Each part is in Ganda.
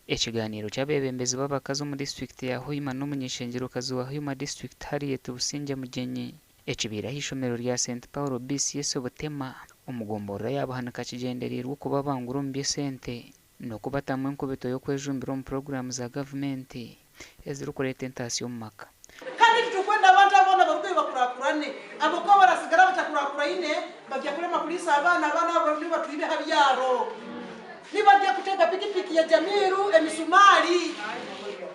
Ekiganiro ky'abebembezi b'abakazi mu district ya Hoima n'umunyeshengerokazi wa Hoima district Harriet Businge Mugenyi ekibiiraho ishomero lya St Paul BCS Butema omugomboro yabahanika kigendereirwe kuba bangura omu by'esente n'okubatamu enkubito y'okwejumbira omu programu za gavumenti ezirikureeta entaasya omu maka. Kandi tukwenda abantu abona baruke bakurakurane abo ko barasigara batakurakurane bajya kurema kulisa abana abo batuibe habyaro nibajya kutega pikipiki ya Jamiru emisumari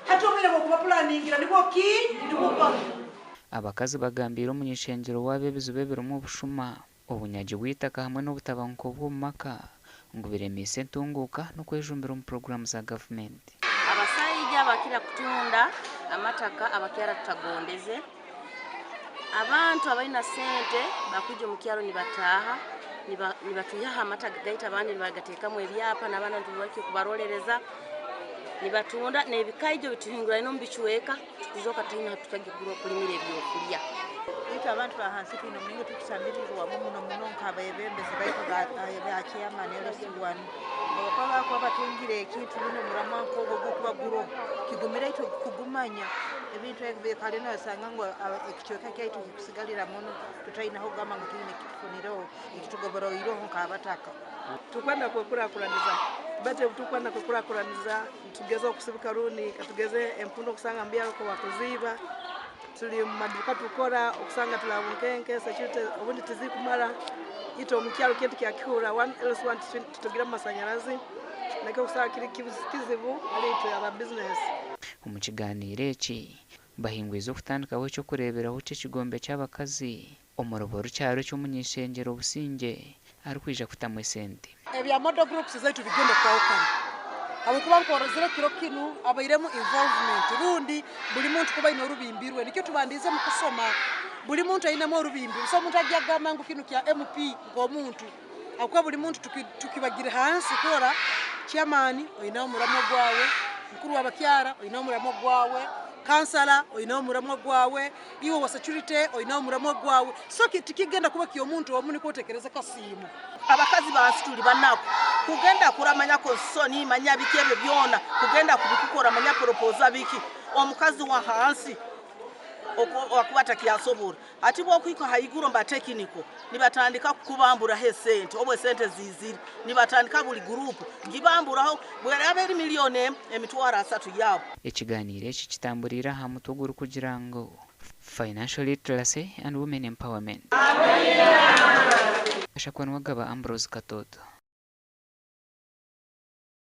hatomire kuba planningira nibo abakazi bagambira umunyeshengero w'abebezu beberumu obushuma obunyagi bw'itaka hamwe n'obutabanguko bw'omumaka ngo biremise entunguka n'okwejumbira omu programu za gavumenti. Abasajja bakira kutunda amataka abakyala tutagondeze abantu abalina sente bakujja mu kyalo nibataha nibatuyaha amataka gaita abandi nibagateekamu ebyapa n'abaana ntubaki kubarolereza nibatunda n'ebikaijo bituhingura ino mbichweka tukuzoka tena tutagigura kulimira ebyokulya ito abantu bahansi kino mungu tukusamirirwa muno nk'abebembezi baiko bakiyama nero siwani bakaba ko batungire ekintu bino muramwa nkogo gukubaguro kigumira ito kugumanya ebintu ebikale nasanga ngo ekichweka kyaitu kikusigalira muno tutainaho gama ngo tuyine kifuniro ikitugoboro iroho nk'abataka tukwenda kukurakuraniza bate tukwenda kukurakuraniza tugeze okusibika runi katugeze empundo kusanga mbiyalo ko bakuziba tuli maduka tukora okusanga tulabunkenke security obundi tizikumara ito omukyalo kintu kyakihura 1 tutugira masanyarazi nako kusanga kiri kizibu ali ito aba business. Mu kiganiro eki bahingwiza okutandikaho ekyo kureberaho ky'ekigombe ky'abakazi omuroboro kyaro ky'umunyeshengero Businge arikwija kutamu esente ebya model groups zaitu bigende kwawukana abakuba nkorozere kiro kinu abairemu involvement rundi buli muntu kuba ino rubimbirwe nikyo tubandize mu kusoma buli muntu ainemo urubimbi so muntu ajyagama ngo kinu kya MP ngo muntu akuba buli muntu tukibagire hansi kora chairman oina umuramo gwawe mukuru w'abakyara oina umuramo gwawe kansala oina umuramo gwawe iwo wa security oina umuramo gwawe so tikigenda kuba kiyo muntu omuni kotekereza kasimu abakazi basituli banako kugenda kuramanya ko soni manya bikebe byona kugenda kubikukora manya proposal biki omukazi wa hansi okubata kyasobora ati bwo kwiko hayiguro mba technical nibatandika kubambura he sente obwe sente ziziri nibatandika buli group ngibamburaho bwerabe eri miliyoni emitwara 3 yabo. Ekiganiro eki kitamburira ha mutuguru kugira ngo financial literacy and women empowerment. Ashakwanwagaba Ambrose Katoto.